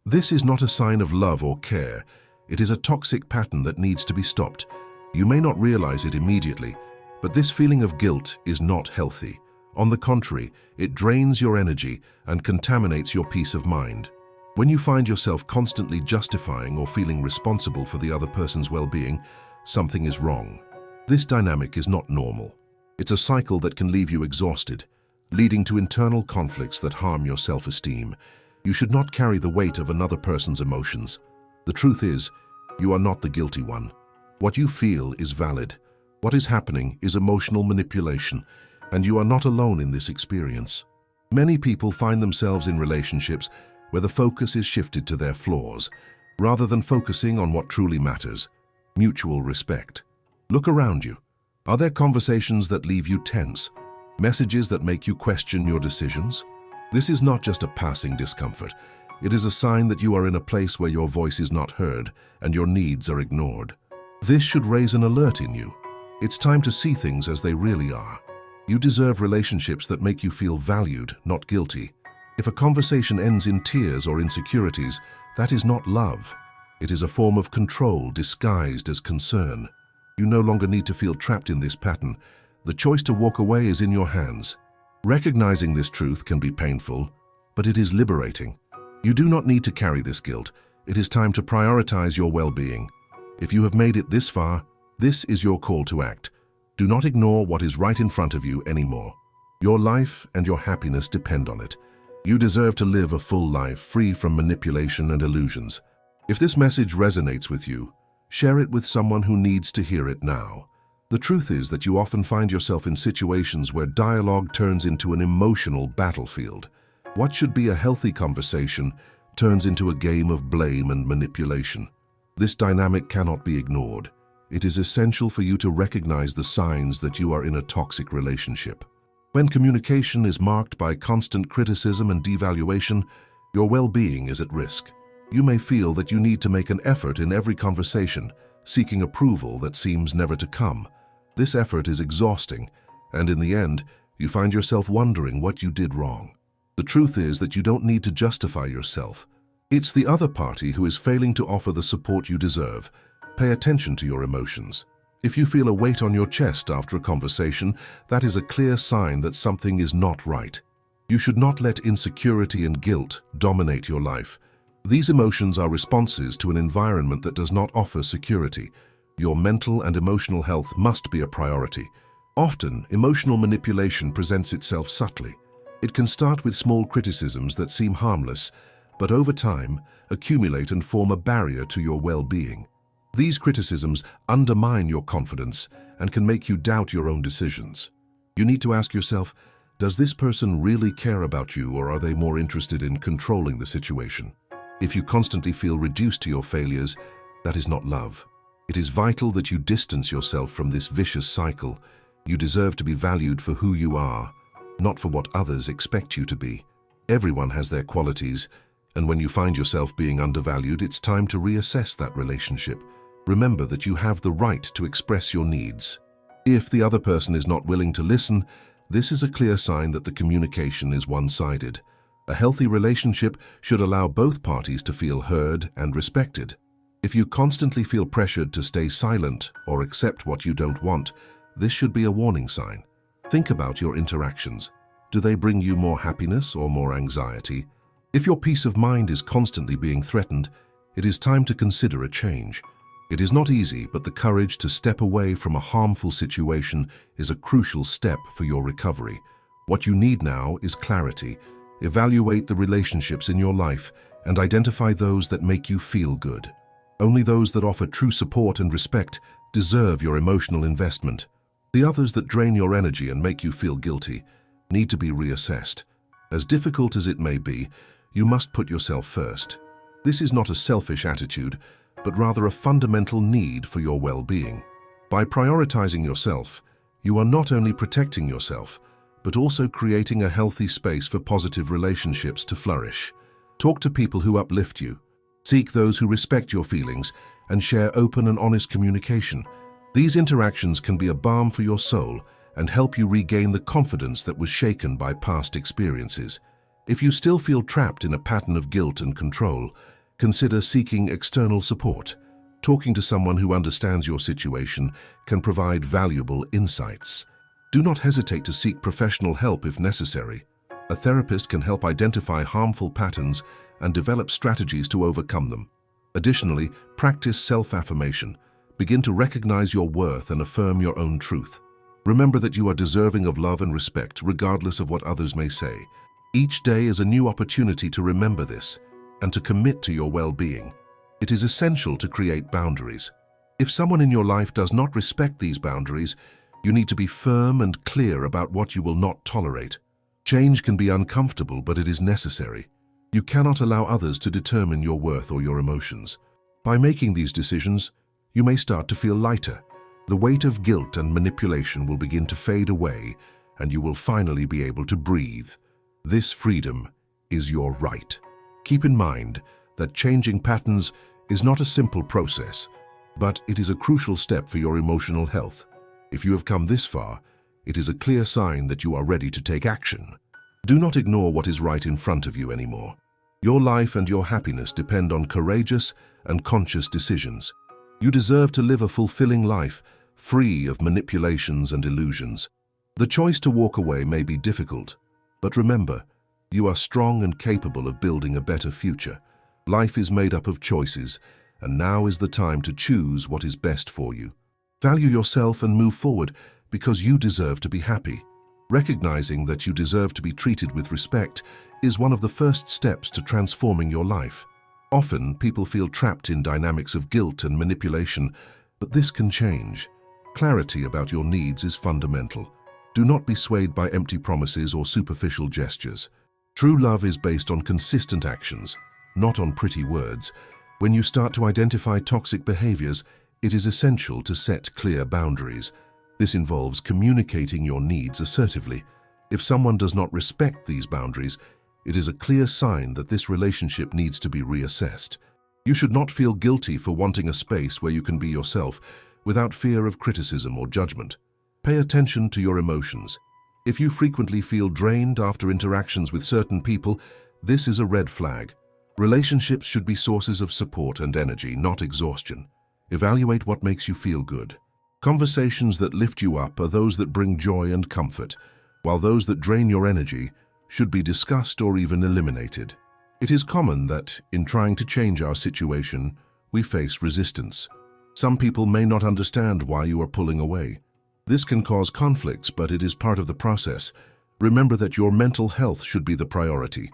This is not a sign of love or care. It is a toxic pattern that needs to be stopped. You may not realize it immediately, but this feeling of guilt is not healthy. On the contrary, it drains your energy and contaminates your peace of mind. When you find yourself constantly justifying or feeling responsible for the other person's well-being, something is wrong. This dynamic is not normal. It's a cycle that can leave you exhausted, leading to internal conflicts that harm your self-esteem. You should not carry the weight of another person's emotions. The truth is, you are not the guilty one. What you feel is valid. What is happening is emotional manipulation, and you are not alone in this experience. Many people find themselves in relationships where the focus is shifted to their flaws, rather than focusing on what truly matters: mutual respect. Look around you. Are there conversations that leave you tense? Messages that make you question your decisions? This is not just a passing discomfort. It is a sign that you are in a place where your voice is not heard and your needs are ignored. This should raise an alert in you. It's time to see things as they really are. You deserve relationships that make you feel valued, not guilty. If a conversation ends in tears or insecurities, that is not love. It is a form of control disguised as concern. You no longer need to feel trapped in this pattern. The choice to walk away is in your hands. Recognizing this truth can be painful, but it is liberating. You do not need to carry this guilt. It is time to prioritize your well-being. If you have made it this far, this is your call to act. Do not ignore what is right in front of you anymore. Your life and your happiness depend on it. You deserve to live a full life free from manipulation and illusions. If this message resonates with you, share it with someone who needs to hear it now. The truth is that you often find yourself in situations where dialogue turns into an emotional battlefield. What should be a healthy conversation turns into a game of blame and manipulation. This dynamic cannot be ignored. It is essential for you to recognize the signs that you are in a toxic relationship. When communication is marked by constant criticism and devaluation, your well-being is at risk. You may feel that you need to make an effort in every conversation, seeking approval that seems never to come. This effort is exhausting, and in the end, you find yourself wondering what you did wrong. The truth is that you don't need to justify yourself. It's the other party who is failing to offer the support you deserve. Pay attention to your emotions. If you feel a weight on your chest after a conversation, that is a clear sign that something is not right. You should not let insecurity and guilt dominate your life. These emotions are responses to an environment that does not offer security. Your mental and emotional health must be a priority. Often, emotional manipulation presents itself subtly. It can start with small criticisms that seem harmless, but over time, accumulate and form a barrier to your well-being. These criticisms undermine your confidence and can make you doubt your own decisions. You need to ask yourself, does this person really care about you, or are they more interested in controlling the situation? If you constantly feel reduced to your failures, that is not love. It is vital that you distance yourself from this vicious cycle. You deserve to be valued for who you are, not for what others expect you to be. Everyone has their qualities, and when you find yourself being undervalued, it's time to reassess that relationship. Remember that you have the right to express your needs. If the other person is not willing to listen, this is a clear sign that the communication is one-sided. A healthy relationship should allow both parties to feel heard and respected. If you constantly feel pressured to stay silent or accept what you don't want, this should be a warning sign. Think about your interactions. Do they bring you more happiness or more anxiety? If your peace of mind is constantly being threatened, it is time to consider a change. It is not easy, but the courage to step away from a harmful situation is a crucial step for your recovery. What you need now is clarity. Evaluate the relationships in your life and identify those that make you feel good. Only those that offer true support and respect deserve your emotional investment. The others that drain your energy and make you feel guilty need to be reassessed. As difficult as it may be, you must put yourself first. This is not a selfish attitude, but rather a fundamental need for your well-being. By prioritizing yourself, you are not only protecting yourself, but also creating a healthy space for positive relationships to flourish. Talk to people who uplift you. Seek those who respect your feelings and share open and honest communication. These interactions can be a balm for your soul and help you regain the confidence that was shaken by past experiences. If you still feel trapped in a pattern of guilt and control, Consider seeking external support. Talking to someone who understands your situation can provide valuable insights. Do not hesitate to seek professional help if necessary. A therapist can help identify harmful patterns and develop strategies to overcome them. Additionally, practice self-affirmation. Begin to recognize your worth and affirm your own truth. Remember that you are deserving of love and respect, regardless of what others may say. Each day is a new opportunity to remember this and to commit to your well-being. It is essential to create boundaries. If someone in your life does not respect these boundaries, you need to be firm and clear about what you will not tolerate. Change can be uncomfortable, but it is necessary. You cannot allow others to determine your worth or your emotions. By making these decisions, you may start to feel lighter. The weight of guilt and manipulation will begin to fade away, and you will finally be able to breathe. This freedom is your right. Keep in mind that changing patterns is not a simple process, but it is a crucial step for your emotional health. If you have come this far, it is a clear sign that you are ready to take action. Do not ignore what is right in front of you anymore. Your life and your happiness depend on courageous and conscious decisions. You deserve to live a fulfilling life, free of manipulations and illusions. The choice to walk away may be difficult, but remember, you are strong and capable of building a better future. Life is made up of choices, and now is the time to choose what is best for you. Value yourself and move forward because you deserve to be happy. Recognizing that you deserve to be treated with respect is one of the first steps to transforming your life. Often, people feel trapped in dynamics of guilt and manipulation, but this can change. Clarity about your needs is fundamental. Do not be swayed by empty promises or superficial gestures. True love is based on consistent actions, not on pretty words. When you start to identify toxic behaviors, it is essential to set clear boundaries. This involves communicating your needs assertively. If someone does not respect these boundaries, it is a clear sign that this relationship needs to be reassessed. You should not feel guilty for wanting a space where you can be yourself without fear of criticism or judgment. Pay attention to your emotions. If you frequently feel drained after interactions with certain people, this is a red flag. Relationships should be sources of support and energy, not exhaustion. Evaluate what makes you feel good. Conversations that lift you up are those that bring joy and comfort, while those that drain your energy should be discussed or even eliminated. It is common that, in trying to change our situation, we face resistance. Some people may not understand why you are pulling away. This can cause conflicts, but it is part of the process. Remember that your mental health should be the priority.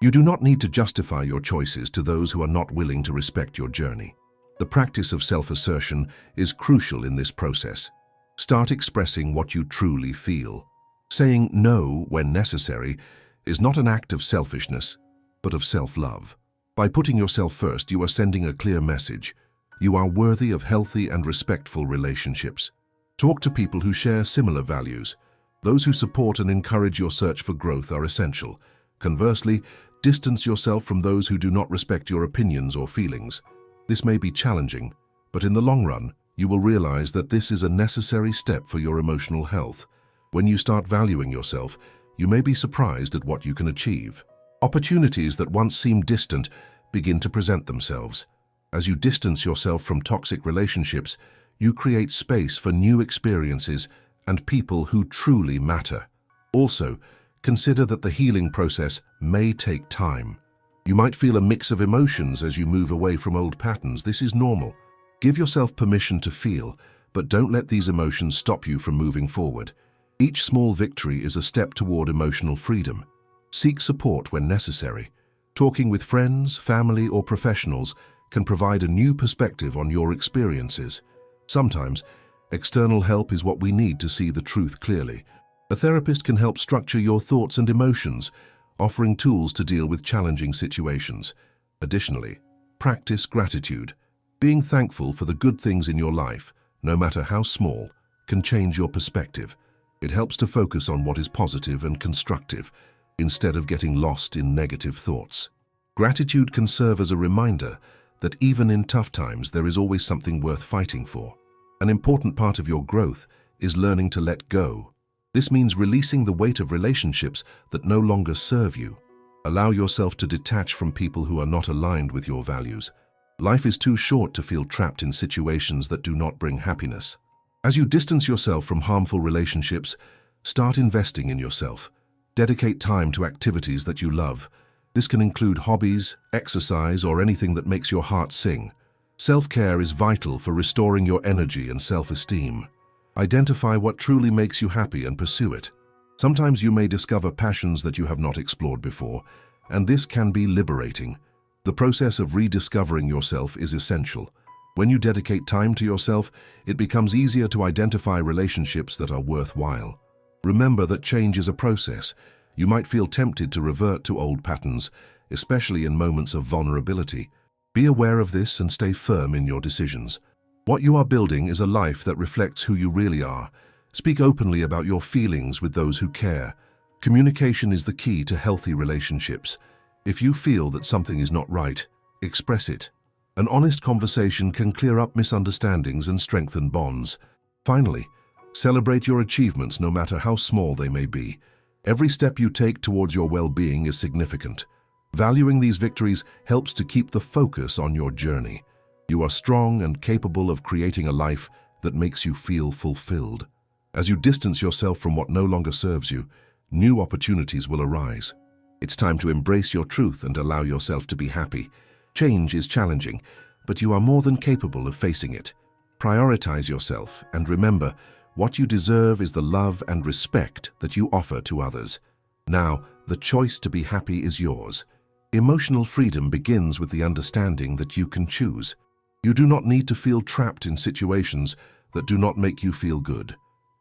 You do not need to justify your choices to those who are not willing to respect your journey. The practice of self-assertion is crucial in this process. Start expressing what you truly feel. Saying no when necessary is not an act of selfishness, but of self-love. By putting yourself first, you are sending a clear message. You are worthy of healthy and respectful relationships. Talk to people who share similar values. Those who support and encourage your search for growth are essential. Conversely, distance yourself from those who do not respect your opinions or feelings. This may be challenging, but in the long run, you will realize that this is a necessary step for your emotional health. When you start valuing yourself, you may be surprised at what you can achieve. Opportunities that once seemed distant begin to present themselves. As you distance yourself from toxic relationships, you create space for new experiences and people who truly matter. Also, consider that the healing process may take time. You might feel a mix of emotions as you move away from old patterns. This is normal. Give yourself permission to feel, but don't let these emotions stop you from moving forward. Each small victory is a step toward emotional freedom. Seek support when necessary. Talking with friends, family, or professionals can provide a new perspective on your experiences. Sometimes, external help is what we need to see the truth clearly. A therapist can help structure your thoughts and emotions, offering tools to deal with challenging situations. Additionally, practice gratitude. Being thankful for the good things in your life, no matter how small, can change your perspective. It helps to focus on what is positive and constructive, instead of getting lost in negative thoughts. Gratitude can serve as a reminder that even in tough times there is always something worth fighting for. An important part of your growth is learning to let go. This means releasing the weight of relationships that no longer serve you. Allow yourself to detach from people who are not aligned with your values. Life is too short to feel trapped in situations that do not bring happiness. As you distance yourself from harmful relationships, start investing in yourself. Dedicate time to activities that you love. This can include hobbies, exercise, or anything that makes your heart sing. Self-care is vital for restoring your energy and self-esteem. Identify what truly makes you happy and pursue it. Sometimes you may discover passions that you have not explored before, and this can be liberating. The process of rediscovering yourself is essential. When you dedicate time to yourself, it becomes easier to identify relationships that are worthwhile. Remember that change is a process. You might feel tempted to revert to old patterns, especially in moments of vulnerability. Be aware of this and stay firm in your decisions. What you are building is a life that reflects who you really are. Speak openly about your feelings with those who care. Communication is the key to healthy relationships. If you feel that something is not right, express it. An honest conversation can clear up misunderstandings and strengthen bonds. Finally, celebrate your achievements no matter how small they may be. Every step you take towards your well-being is significant. Valuing these victories helps to keep the focus on your journey. You are strong and capable of creating a life that makes you feel fulfilled. As you distance yourself from what no longer serves you, new opportunities will arise. It's time to embrace your truth and allow yourself to be happy. Change is challenging, but you are more than capable of facing it. Prioritize yourself and remember, what you deserve is the love and respect that you offer to others. Now, the choice to be happy is yours. Emotional freedom begins with the understanding that you can choose. You do not need to feel trapped in situations that do not make you feel good.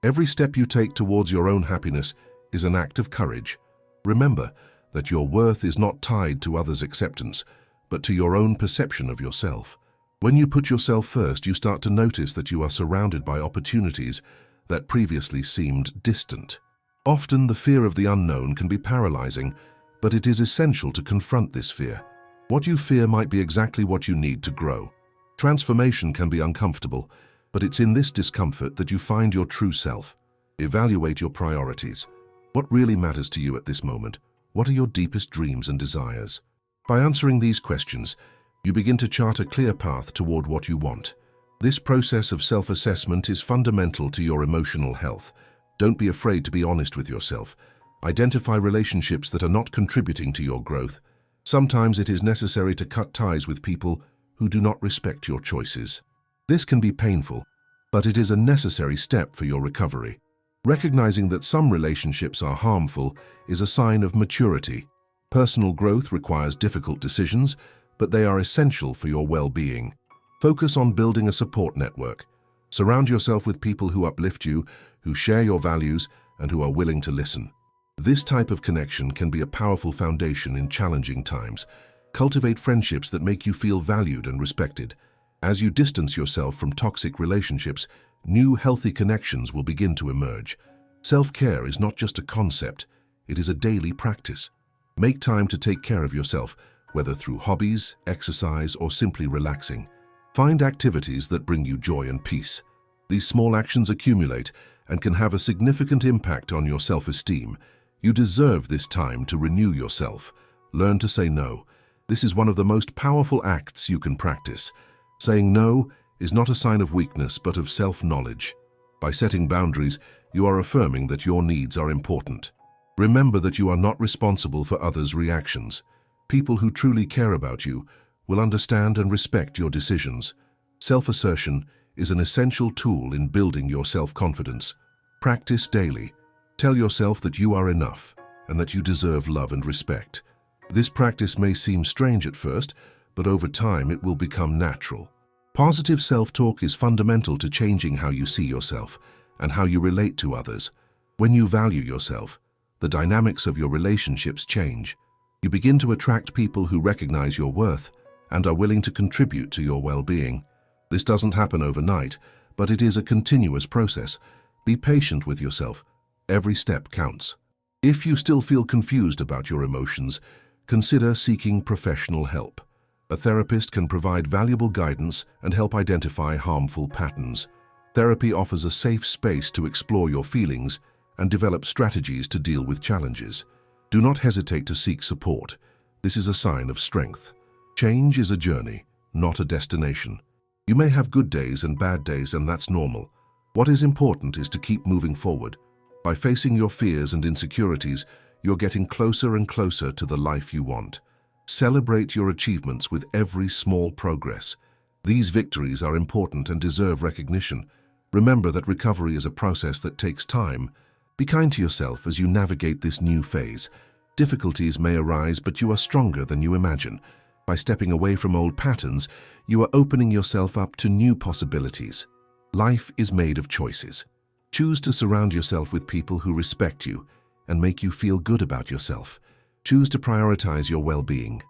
Every step you take towards your own happiness is an act of courage. Remember that your worth is not tied to others' acceptance, but to your own perception of yourself. When you put yourself first, you start to notice that you are surrounded by opportunities that previously seemed distant. Often the fear of the unknown can be paralyzing, but it is essential to confront this fear. What you fear might be exactly what you need to grow. Transformation can be uncomfortable, but it's in this discomfort that you find your true self. Evaluate your priorities. What really matters to you at this moment? What are your deepest dreams and desires? By answering these questions, you begin to chart a clear path toward what you want. This process of self-assessment is fundamental to your emotional health. Don't be afraid to be honest with yourself. Identify relationships that are not contributing to your growth. Sometimes it is necessary to cut ties with people who do not respect your choices. This can be painful, but it is a necessary step for your recovery. Recognizing that some relationships are harmful is a sign of maturity. Personal growth requires difficult decisions, but they are essential for your well-being. Focus on building a support network. Surround yourself with people who uplift you, who share your values, and who are willing to listen. This type of connection can be a powerful foundation in challenging times. Cultivate friendships that make you feel valued and respected. As you distance yourself from toxic relationships, new healthy connections will begin to emerge. Self-care is not just a concept, it is a daily practice. Make time to take care of yourself, whether through hobbies, exercise, or simply relaxing. Find activities that bring you joy and peace. These small actions accumulate and can have a significant impact on your self-esteem. You deserve this time to renew yourself. Learn to say no. This is one of the most powerful acts you can practice. Saying no is not a sign of weakness, but of self-knowledge. By setting boundaries, you are affirming that your needs are important. Remember that you are not responsible for others' reactions. People who truly care about you will understand and respect your decisions. Self-assertion is an essential tool in building your self-confidence. Practice daily. Tell yourself that you are enough and that you deserve love and respect. This practice may seem strange at first, but over time it will become natural. Positive self-talk is fundamental to changing how you see yourself and how you relate to others. When you value yourself, the dynamics of your relationships change. You begin to attract people who recognize your worth and are willing to contribute to your well-being. This doesn't happen overnight, but it is a continuous process. Be patient with yourself. Every step counts. If you still feel confused about your emotions, consider seeking professional help. A therapist can provide valuable guidance and help identify harmful patterns. Therapy offers a safe space to explore your feelings and develop strategies to deal with challenges. Do not hesitate to seek support. This is a sign of strength. Change is a journey, not a destination. You may have good days and bad days, and that's normal. What is important is to keep moving forward. By facing your fears and insecurities, you're getting closer and closer to the life you want. Celebrate your achievements with every small progress. These victories are important and deserve recognition. Remember that recovery is a process that takes time. Be kind to yourself as you navigate this new phase. Difficulties may arise, but you are stronger than you imagine. By stepping away from old patterns, you are opening yourself up to new possibilities. Life is made of choices. Choose to surround yourself with people who respect you and make you feel good about yourself. Choose to prioritize your well-being.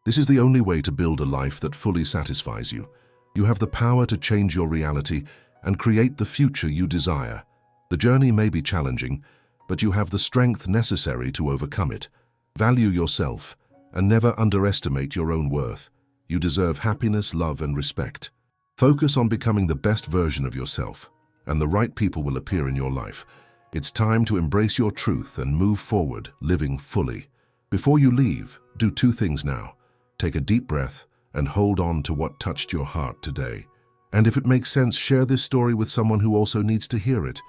This is the only way to build a life that fully satisfies you. You have the power to change your reality and create the future you desire. The journey may be challenging, but you have the strength necessary to overcome it. Value yourself and never underestimate your own worth. You deserve happiness, love, and respect. Focus on becoming the best version of yourself, and the right people will appear in your life. It's time to embrace your truth and move forward, living fully. Before you leave, do two things now. Take a deep breath and hold on to what touched your heart today. And if it makes sense, share this story with someone who also needs to hear it.